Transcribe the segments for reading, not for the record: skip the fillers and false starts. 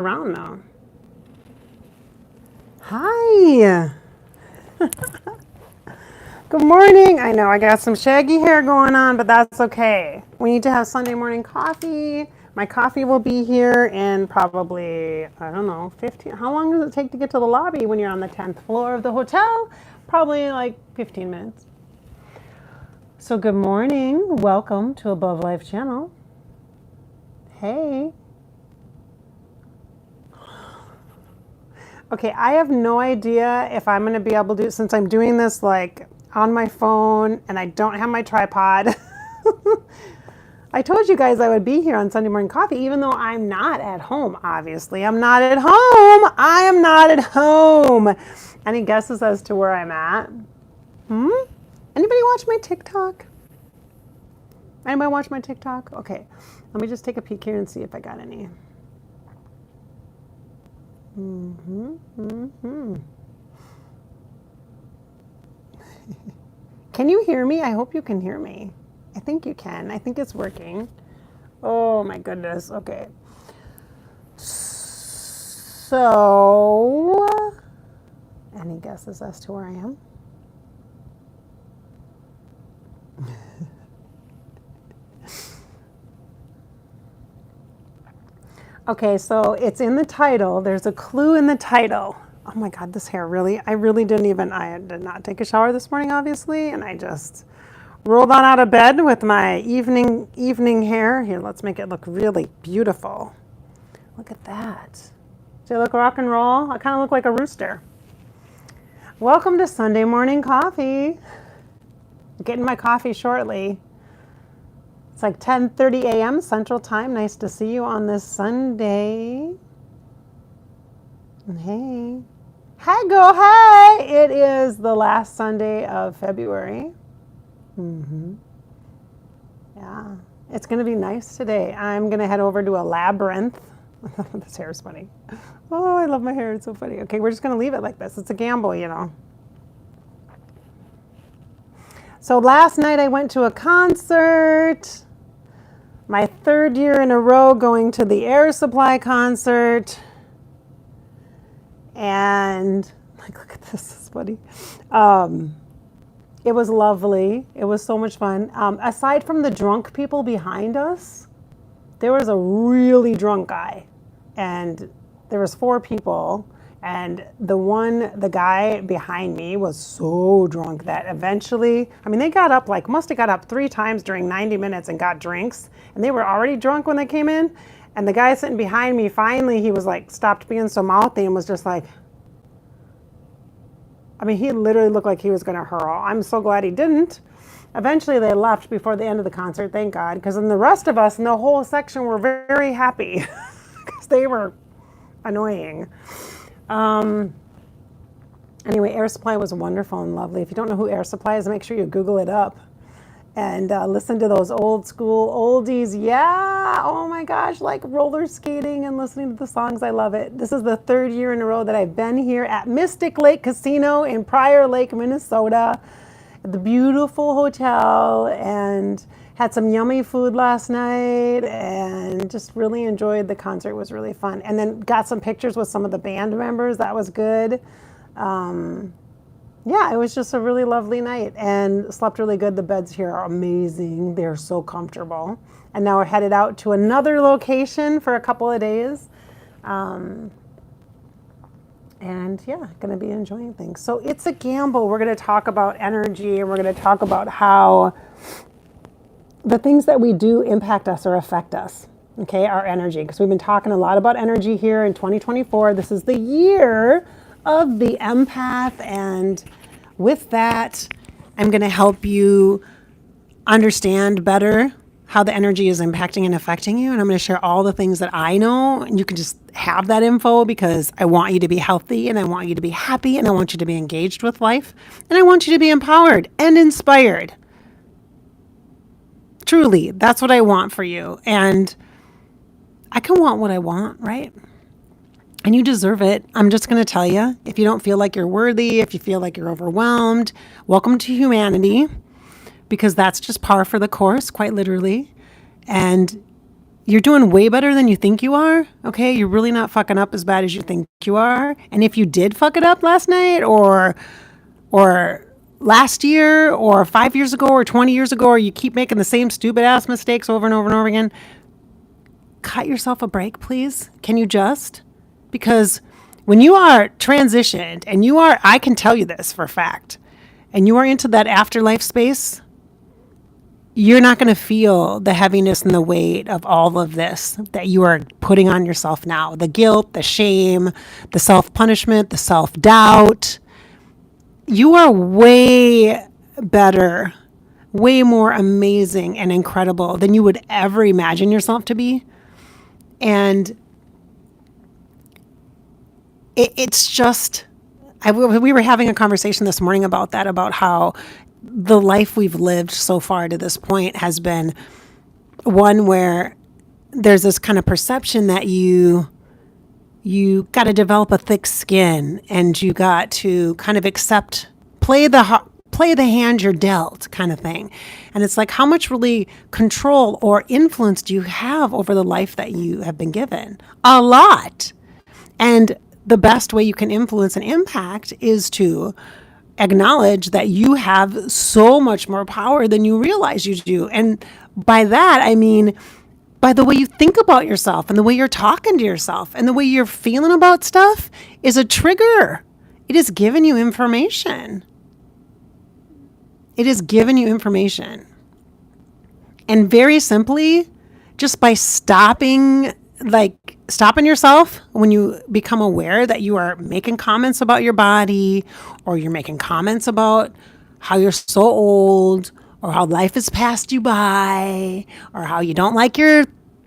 around now. Hi. Good morning. I know I got some shaggy hair going on, but that's okay. We need to have Sunday morning coffee. My coffee will be here in probably, I don't know, 15. How long does it take to get to the lobby when you're on the 10th floor of the hotel? Probably like 15 minutes. So good morning. Welcome to Above Life channel. Hey. Okay, I have no idea if I'm going to be able to, since I'm doing this like on my phone and I don't have my tripod. I told you guys I would be here on Sunday morning coffee, even though I'm not at home, obviously. I'm not at home. I am not at home. Any guesses as to where I'm at? Anybody watch my TikTok? Anybody watch my TikTok? Okay, let me just take a peek here and see if I got any. Can you hear me? I hope you can hear me. I think you can. I think it's working. Oh my goodness. Okay. So, any guesses as to where I am? Okay, so it's in the title. There's a clue in the title. Oh my God, this hair really, I did not take a shower this morning, obviously, and I just rolled on out of bed with my evening hair. Here, let's make it look really beautiful. Look at that. Do I look rock and roll? I kind of look like a rooster. Welcome to Sunday morning coffee. Getting my coffee shortly. It's like 10:30 a.m. Central Time. Nice to see you on this Sunday. And hey. Hi, girl. Hey. It is the last Sunday of February. Yeah. It's going to be nice today. I'm going to head over to a labyrinth. This hair is funny. Oh, I love my hair. It's so funny. Okay, we're just going to leave it like this. It's a gamble, you know. So last night I went to a concert. My third year in a row going to the Air Supply concert. And, like, look at this, it's funny. It was lovely. It was so much fun. Aside from the drunk people behind us, there was a really drunk guy. And there was 4 people. And the guy behind me was so drunk that eventually, I mean, they got up must have got up 3 times during 90 minutes and got drinks. And they were already drunk when they came in. And the guy sitting behind me, finally, he was like, stopped being so mouthy and was just like, I mean, he literally looked like he was going to hurl. I'm so glad he didn't. Eventually, they left before the end of the concert, thank God. Because then the rest of us in the whole section were very happy because they were annoying. Anyway, Air Supply was wonderful and lovely. If you don't know who Air Supply is, make sure you Google it up and listen to those old school oldies. Yeah, oh my gosh, like roller skating and listening to the songs. I love it. This is the 3rd year in a row that I've been here at Mystic Lake Casino in Prior Lake, Minnesota, at the beautiful hotel, and had some yummy food last night and just really enjoyed the concert. It was really fun. And then got some pictures with some of the band members. That was good. Yeah, it was just a really lovely night and slept really good. The beds here are amazing. They're so comfortable. And now we're headed out to another location for a couple of days. And yeah, going to be enjoying things. So it's a gamble. We're going to talk about energy and we're going to talk about how the things that we do impact us or affect us, okay, our energy. Because we've been talking a lot about energy here in 2024. This is the year of the empath. And with that, I'm going to help you understand better how the energy is impacting and affecting you. And I'm going to share all the things that I know. And you can just have that info because I want you to be healthy and I want you to be happy and I want you to be engaged with life. And I want you to be empowered and inspired. Truly, that's what I want for you. And I can want what I want, right? And you deserve it. I'm just going to tell you, if you don't feel like you're worthy, if you feel like you're overwhelmed, welcome to humanity, because that's just par for the course, quite literally. And you're doing way better than you think you are. Okay. You're really not fucking up as bad as you think you are. And if you did fuck it up last night or last year or 5 years ago or 20 years ago, or you keep making the same stupid ass mistakes over and over and over again, cut yourself a break, please. Can you just? Because when you are transitioned and I can tell you this for a fact, and you are into that afterlife space, you're not going to feel the heaviness and the weight of all of this that you are putting on yourself now. The guilt, the shame, the self-punishment, the self-doubt. You are way better, way more amazing and incredible than you would ever imagine yourself to be. And it's just, we were having a conversation this morning about that, about how the life we've lived so far to this point has been one where there's this kind of perception that you got to develop a thick skin and you got to kind of play the hand you're dealt kind of thing. And it's like, how much really control or influence do you have over the life that you have been given? A lot. And the best way you can influence and impact is to acknowledge that you have so much more power than you realize you do. And by that, I mean, by the way you think about yourself and the way you're talking to yourself and the way you're feeling about stuff is a trigger. It is giving you information. It is giving you information. And very simply, just by stopping yourself when you become aware that you are making comments about your body, or you're making comments about how you're so old, or how life has passed you by, or how you don't like your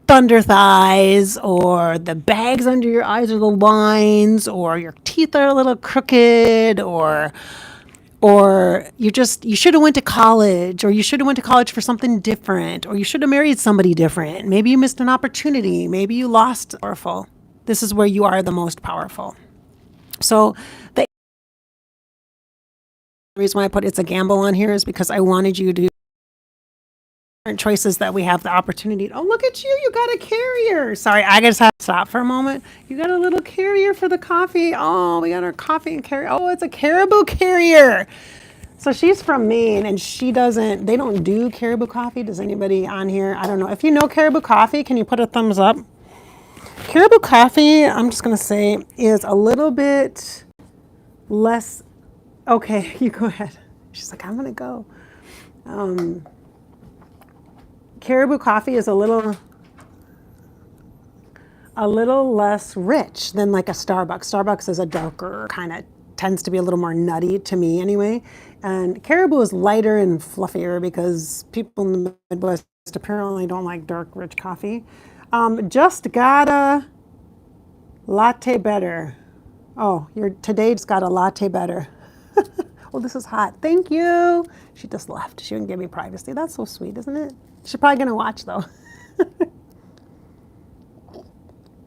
thunder thighs, or the bags under your eyes are the lines, or your teeth are a little crooked, or you should have went to college, or you should have went to college for something different, or you should have married somebody different. Maybe you missed an opportunity. Maybe you lost. Powerful. This is where you are the most powerful. So the reason why I put it's a gamble on here is because I wanted you to choices that we have the opportunity. Oh, look at you. You got a carrier. Sorry, I just have to stop for a moment. You got a little carrier for the coffee. Oh, we got our coffee and carrier. Oh, it's a caribou carrier. So she's from Maine and they don't do caribou coffee. Does anybody on here? I don't know. If you know caribou coffee, can you put a thumbs up? Caribou coffee, I'm just going to say, is a little bit less. Okay, you go ahead. She's like, I'm going to go. Caribou coffee is a little less rich than like a Starbucks. Starbucks is a darker tends to be a little more nutty to me anyway. And Caribou is lighter and fluffier because people in the Midwest apparently don't like dark, rich coffee. Just got a latte better. Oh, today just got a latte better. Oh, this is hot. Thank you. She just left. She wouldn't give me privacy. That's so sweet, isn't it? She's probably going to watch, though.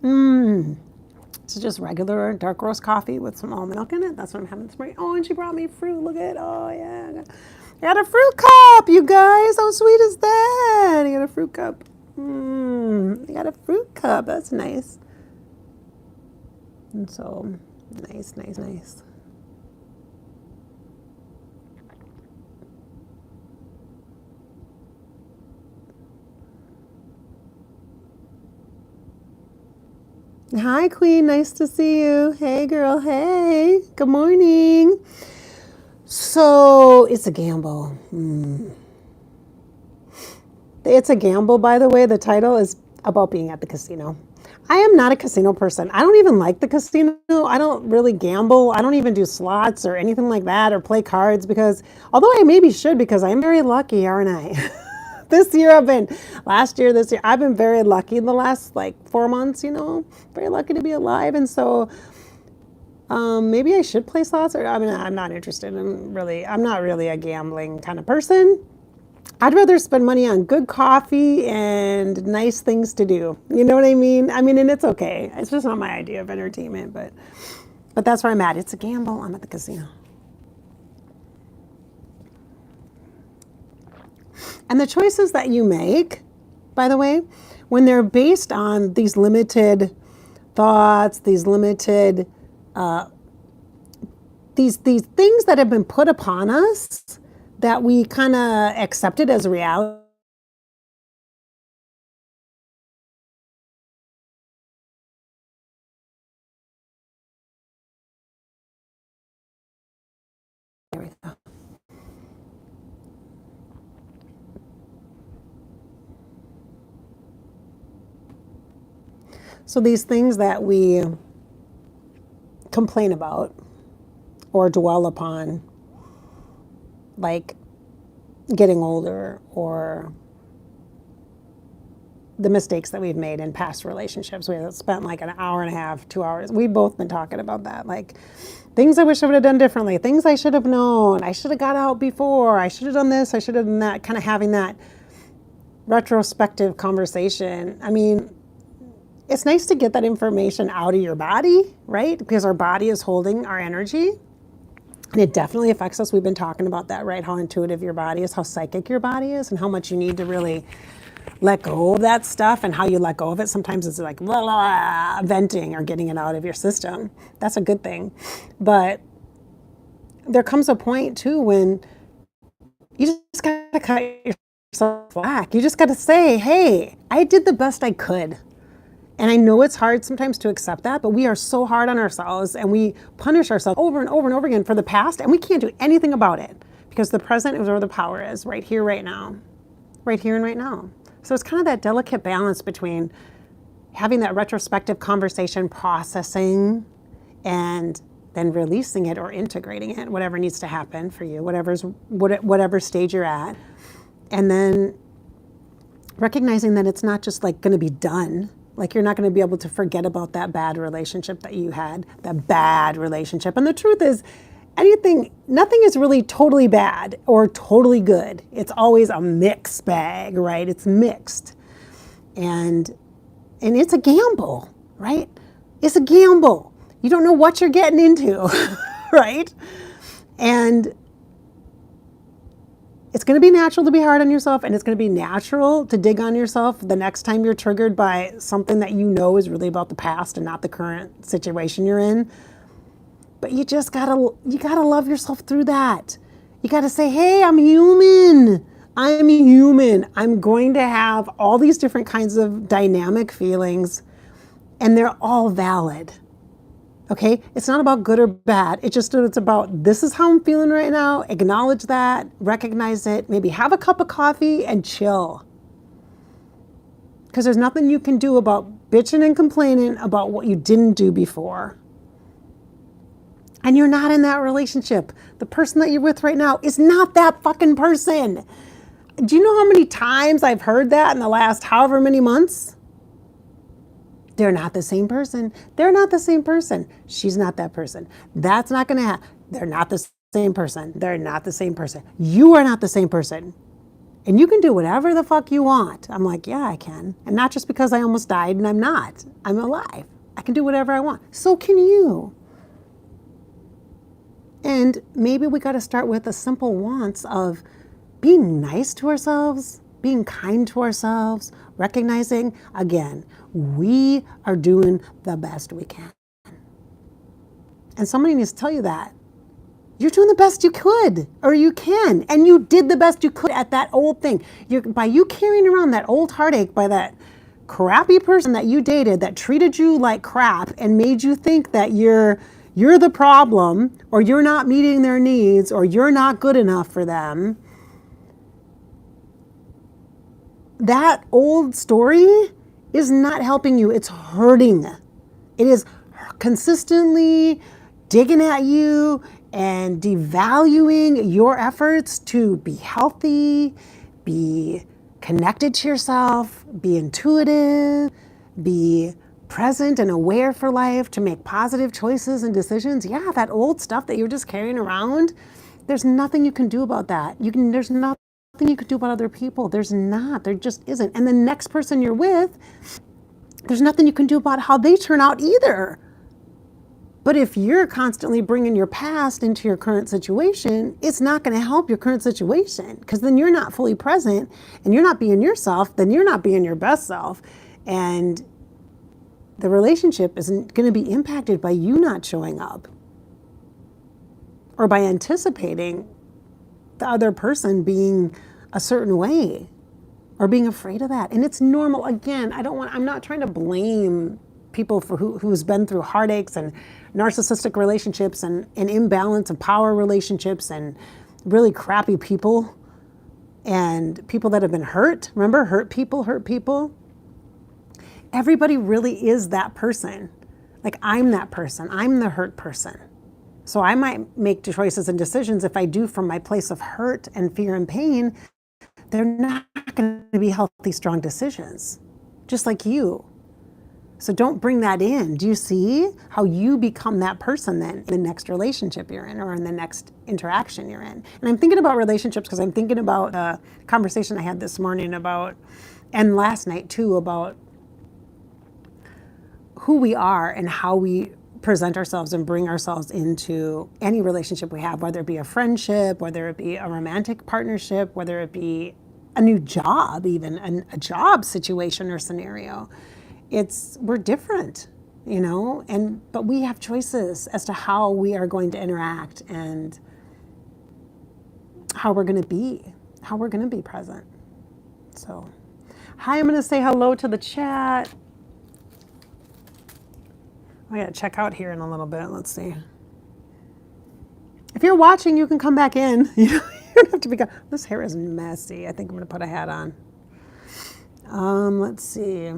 This is just regular dark roast coffee with some almond milk in it. That's what I'm having this morning. Oh, and she brought me fruit. Look at it. Oh, yeah. I got a fruit cup, you guys. How sweet is that? I got a fruit cup. I got a fruit cup. That's nice. And so, nice. Hi, Queen. Nice to see you. Hey, girl. Hey. Good morning. So, it's a gamble. It's a gamble, by the way. The title is about being at the casino. I am not a casino person. I don't even like the casino. I don't really gamble. I don't even do slots or anything like that or play cards because, although I maybe should because I'm very lucky, aren't I? This year, I've been very lucky in the last 4 months, very lucky to be alive. And so maybe I should play slots I'm not interested. I'm not really a gambling kind of person. I'd rather spend money on good coffee and nice things to do. You know what I mean? And it's okay. It's just not my idea of entertainment, but that's where I'm at. It's a gamble. I'm at the casino. And the choices that you make by the way, when they're based on these limited thoughts, these limited, these things that have been put upon us that we kind of accepted as reality. So these things that we complain about or dwell upon, like getting older or the mistakes that we've made in past relationships. We spent like an hour and a half, 2 hours. We've both been talking about that. Like things I wish I would have done differently, things I should have known. I should have got out before. I should have done this. I should have done that. Kind of having that retrospective conversation. I mean, it's nice to get that information out of your body, right? Because our body is holding our energy. And it definitely affects us. We've been talking about that, right? How intuitive your body is, how psychic your body is, and how much you need to really let go of that stuff. And how you let go of it, sometimes it's like blah, blah, venting or getting it out of your system. That's a good thing. But there comes a point too when you just gotta cut yourself slack. You just gotta say, hey, I did the best I could. And I know it's hard sometimes to accept that, but we are so hard on ourselves and we punish ourselves over and over and over again for the past, and we can't do anything about it because the present is where the power is, right here, right now. Right here and right now. So it's kind of that delicate balance between having that retrospective conversation, processing, and then releasing it or integrating it, whatever needs to happen for you, whatever stage you're at. And then recognizing that it's not just like going to be done. Like you're not going to be able to forget about that bad relationship that you had, that bad relationship. And the truth is, nothing is really totally bad or totally good. It's always a mixed bag, right? It's mixed. And it's a gamble, right? It's a gamble. You don't know what you're getting into, right? And it's going to be natural to be hard on yourself, and it's going to be natural to dig on yourself the next time you're triggered by something that you know is really about the past and not the current situation you're in. But you gotta love yourself through that. You gotta say, hey, I'm human. I'm human. I'm going to have all these different kinds of dynamic feelings, and they're all valid. Okay, it's not about good or bad. It's about, this is how I'm feeling right now. Acknowledge that, recognize it, maybe have a cup of coffee and chill. Because there's nothing you can do about bitching and complaining about what you didn't do before. And you're not in that relationship. The person that you're with right now is not that fucking person. Do you know how many times I've heard that in the last however many months? They're not the same person. They're not the same person. She's not that person. That's not going to happen. They're not the same person. They're not the same person. You are not the same person. And you can do whatever the fuck you want. I'm like, yeah, I can. And not just because I almost died and I'm not. I'm alive. I can do whatever I want. So can you. And maybe we got to start with the simple wants of being nice to ourselves, being kind to ourselves, recognizing, again, we are doing the best we can. And somebody needs to tell you that. You're doing the best you could, or you can, and you did the best you could at that old thing. By you carrying around that old heartache, by that crappy person that you dated that treated you like crap and made you think that you're the problem, or you're not meeting their needs, or you're not good enough for them. That old story is not helping you. It's hurting. It is consistently digging at you and devaluing your efforts to be healthy, be connected to yourself, be intuitive, be present and aware for life, to make positive choices and decisions. Yeah, that old stuff that you're just carrying around, there's nothing you can do about that. There's nothing you can do about other people. There just isn't. And the next person you're with, there's nothing you can do about how they turn out either. But if you're constantly bringing your past into your current situation, it's not going to help your current situation, because then you're not fully present and you're not being yourself, then you're not being your best self. And the relationship isn't going to be impacted by you not showing up or by anticipating the other person being a certain way or being afraid of that. And it's normal. Again, I'm not trying to blame people for who's been through heartaches and narcissistic relationships and an imbalance of power relationships and really crappy people and people that have been hurt. Remember, hurt people. Everybody really is that person. Like, I'm that person. I'm the hurt person. So I might make choices and decisions, if I do from my place of hurt and fear and pain, they're not going to be healthy, strong decisions, just like you. So don't bring that in. Do you see how you become that person then in the next relationship you're in or in the next interaction you're in? And I'm thinking about relationships because I'm thinking about a conversation I had this morning about, and last night too, about who we are and how we present ourselves and bring ourselves into any relationship we have, whether it be a friendship, whether it be a romantic partnership, whether it be a new job, even a job situation or scenario. We're different, but we have choices as to how we are going to interact and how we're going to be present. So, hi, I'm going to say hello to the chat. I got to check out here in a little bit. Let's see. If you're watching, you can come back in. You don't have to be. This hair is messy. I think I'm going to put a hat on. Let's see.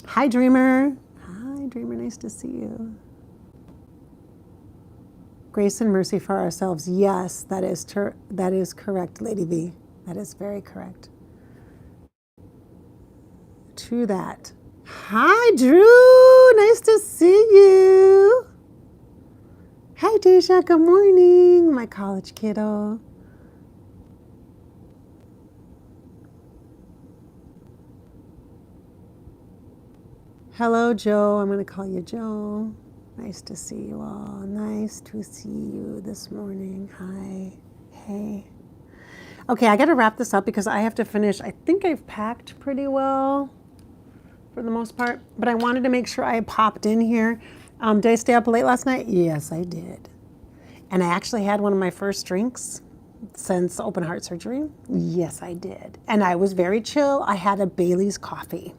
Hi, Dreamer. Hi, Dreamer. Nice to see you. Grace and mercy for ourselves. Yes, that is correct, Lady V. That is very correct. True that. Hi, Drew. Nice to see you. Hi, Deja. Good morning, my college kiddo. Hello, Joe. I'm going to call you Joe. Nice to see you all. Nice to see you this morning. Hi. Hey. Okay, I got to wrap this up because I have to finish. I think I've packed pretty well for the most part, but I wanted to make sure I popped in here. Did I stay up late last night? Yes, I did. And I actually had one of my first drinks since open heart surgery. Yes, I did. And I was very chill. I had a Bailey's coffee.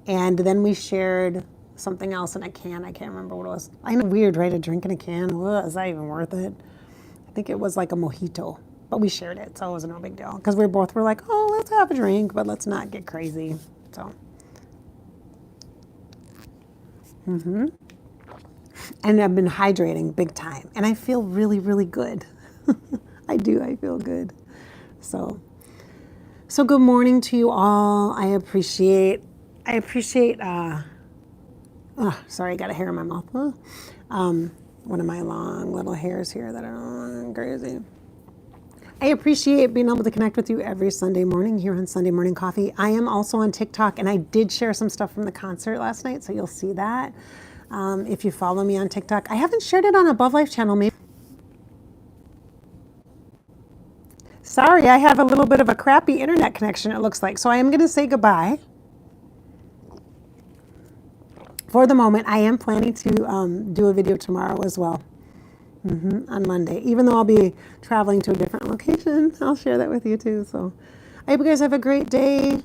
And then we shared something else in a can. I can't remember what it was. I know, weird, right? A drink in a can. Is that even worth it? I think it was like a mojito, but we shared it, so it was no big deal. Because we both were like, oh, let's have a drink, but let's not get crazy. So. And I've been hydrating big time. And I feel really, really good. I do. I feel good. So good morning to you all. I appreciate, sorry, I got a hair in my mouth. One of my long little hairs here that are crazy. I appreciate being able to connect with you every Sunday morning here on Sunday Morning Coffee. I am also on TikTok, and I did share some stuff from the concert last night, so you'll see that if you follow me on TikTok. I haven't shared it on Above Life channel. Maybe. Sorry, I have a little bit of a crappy internet connection, it looks like, so I am going to say goodbye. For the moment, I am planning to do a video tomorrow as well. On Monday, even though I'll be traveling to a different location. I'll share that with you too. So I hope you guys have a great day.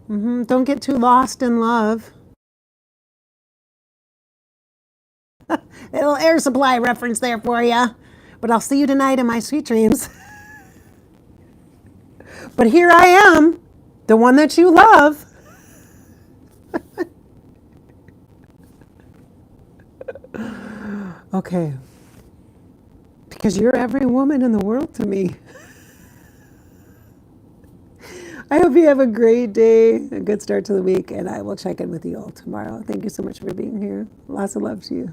Don't get too lost in love. A little air supply reference there for you. But I'll see you tonight in my sweet dreams. But here I am, the one that you love. Okay. Because you're every woman in the world to me. I hope you have a great day, a good start to the week, and I will check in with you all tomorrow. Thank you so much for being here. Lots of love to you.